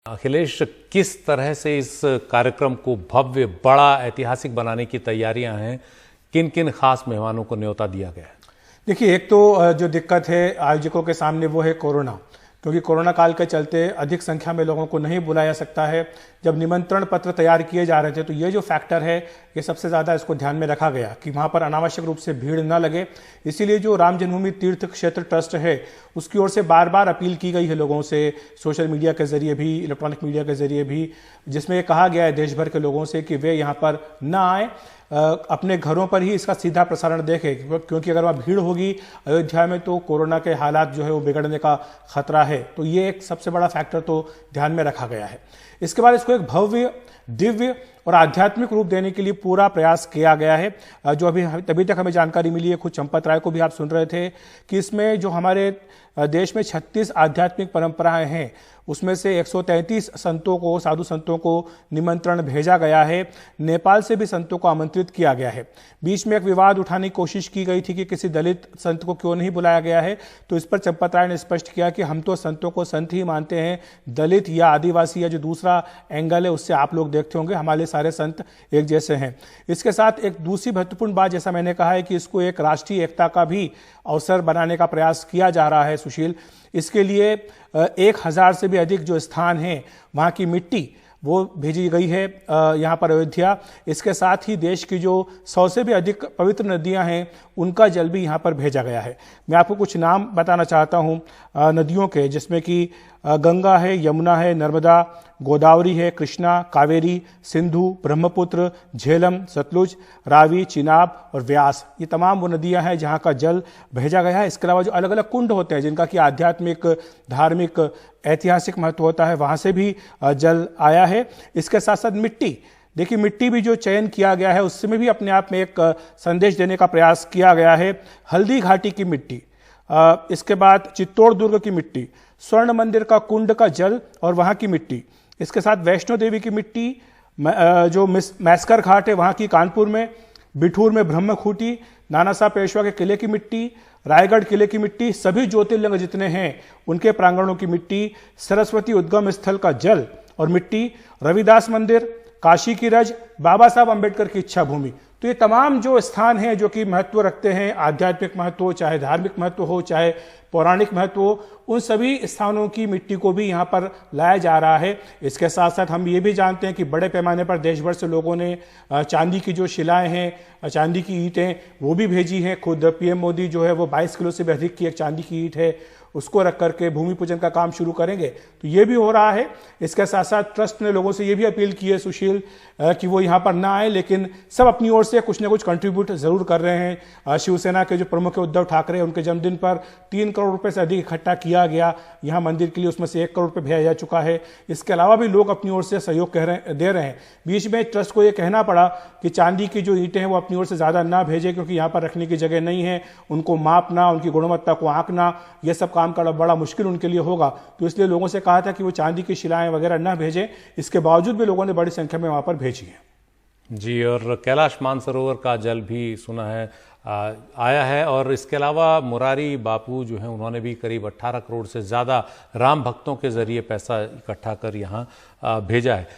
अखिलेश, किस तरह से इस कार्यक्रम को भव्य, बड़ा, ऐतिहासिक बनाने की तैयारियां हैं? किन किन खास मेहमानों को न्योता दिया गया है? देखिए, एक तो जो दिक्कत है आयोजकों के सामने वो है कोरोना, क्योंकि कोरोना काल के चलते अधिक संख्या में लोगों को नहीं बुलाया जा सकता है। जब निमंत्रण पत्र तैयार किए जा रहे थे तो ये जो फैक्टर है ये सबसे ज़्यादा इसको ध्यान में रखा गया कि वहाँ पर अनावश्यक रूप से भीड़ न लगे। इसीलिए जो राम जन्मभूमि तीर्थ क्षेत्र ट्रस्ट है उसकी ओर से बार बार अपील की गई है लोगों से, सोशल मीडिया के जरिए भी, इलेक्ट्रॉनिक मीडिया के जरिए भी, जिसमें ये कहा गया है देश भर के लोगों से कि वे यहाँ पर न आए, अपने घरों पर ही इसका सीधा प्रसारण देखें, क्योंकि अगर वहाँ भीड़ होगी अयोध्या में तो कोरोना के हालात जो है वो बिगड़ने का खतरा है। तो ये एक सबसे बड़ा फैक्टर तो ध्यान में रखा गया है। इसके बाद इसको एक भव्य, दिव्य और आध्यात्मिक रूप देने के लिए पूरा प्रयास किया गया है। जो अभी तक हमें जानकारी मिली है, खुद चंपत राय को भी आप सुन रहे थे कि इसमें जो हमारे देश में 36 आध्यात्मिक परंपराएं हैं उसमें से 133 संतों को, साधु संतों को निमंत्रण भेजा गया है। नेपाल से भी संतों को आमंत्रित किया गया है। बीच में एक विवाद उठाने की कोशिश की गई थी कि किसी दलित संत को क्यों नहीं बुलाया गया है, तो इस पर चंपत राय ने स्पष्ट किया कि हम तो संतों को संत ही मानते हैं, दलित या आदिवासी या जो दूसरा एंगल है उससे आप लोग देखते होंगे, हमारे सारे संत एक जैसे हैं। इसके साथ एक दूसरी महत्वपूर्ण बात, जैसा मैंने कहा है कि इसको एक राष्ट्रीय एकता का भी अवसर बनाने का प्रयास किया जा रहा है सुशील। इसके लिए 1000 से भी अधिक जो स्थान हैं वहाँ की मिट्टी वो भेजी गई है यहाँ पर अयोध्या। इसके साथ ही देश की जो 100 से भी अधिक पवित्र नदियाँ हैं उनका जल भी यहाँ पर भेजा गया है। मैं आपको कुछ नाम बताना चाहता हूँ नदियों के, जिसमें कि गंगा है, यमुना है, नर्मदा, गोदावरी है, कृष्णा, कावेरी, सिंधु, ब्रह्मपुत्र, झेलम, सतलुज, रावी, चिनाब और व्यास। ये तमाम वो नदियां हैं जहां का जल भेजा गया है। इसके अलावा जो अलग अलग कुंड होते हैं जिनका कि आध्यात्मिक, धार्मिक, ऐतिहासिक महत्व होता है, वहां से भी जल आया है। इसके साथ साथ मिट्टी, देखिए मिट्टी भी जो चयन किया गया है उसमें भी अपने आप में एक संदेश देने का प्रयास किया गया है। हल्दी घाटी की मिट्टी, इसके बाद चित्तौड़ दुर्ग की मिट्टी, स्वर्ण मंदिर का कुंड का जल और वहाँ की मिट्टी, इसके साथ वैष्णो देवी की मिट्टी, जो मैस्कर घाट है वहाँ की कानपुर में, बिठूर में ब्रह्मखूटी, नाना साहब पेशवा के किले की मिट्टी, रायगढ़ किले की मिट्टी, सभी ज्योतिर्लिंग जितने हैं उनके प्रांगणों की मिट्टी, सरस्वती उद्गम स्थल का जल और मिट्टी, रविदास मंदिर, काशी की रज, बाबा साहब अंबेडकर की इच्छा भूमि। तो ये तमाम जो स्थान हैं जो कि महत्व रखते हैं, आध्यात्मिक महत्व हो, चाहे धार्मिक महत्व हो, चाहे पौराणिक महत्व हो, उन सभी स्थानों की मिट्टी को भी यहाँ पर लाया जा रहा है। इसके साथ साथ हम ये भी जानते हैं कि बड़े पैमाने पर देश भर से लोगों ने चांदी की जो शिलाएं हैं, चांदी की ईंटें वो भी भेजी हैं। खुद पीएम मोदी जो है वो 22 किलो से भी अधिक की एक चांदी की ईंट है उसको रख करके भूमि पूजन का काम शुरू करेंगे। तो ये भी हो रहा है। इसके साथ साथ ट्रस्ट ने लोगों से ये भी अपील की है सुशील कि वो यहाँ पर ना आए, लेकिन सब अपनी ओर से कुछ ना कुछ कंट्रीब्यूट जरूर कर रहे हैं। शिवसेना के जो प्रमुख है उद्धव ठाकरे, उनके जन्मदिन पर 3 करोड़ रुपए से अधिक इकट्ठा किया गया यहाँ मंदिर के लिए, उसमें से 1 करोड़ रुपए भेजा जा चुका है। इसके अलावा भी लोग अपनी ओर से सहयोग दे रहे हैं। बीच में ट्रस्ट को ये कहना पड़ा कि चांदी की जो ईंटें हैं वो अपनी ओर से ज़्यादा ना भेजें, क्योंकि यहाँ पर रखने की जगह नहीं है, उनको मापना, उनकी गुणवत्ता को आंकना, यह सब काम करना बड़ा मुश्किल उनके लिए होगा। तो इसलिए लोगों से कहा था कि वो चांदी की शिलाएं वगैरह ना भेजें। इसके बावजूद भी लोगों ने बड़ी संख्या में वहां पर भेजी है जी। और कैलाश मानसरोवर का जल भी सुना है आया है, और इसके अलावा मुरारी बापू जो हैं उन्होंने भी करीब 18 करोड़ से ज़्यादा राम भक्तों के जरिए पैसा इकट्ठा कर यहाँ भेजा है।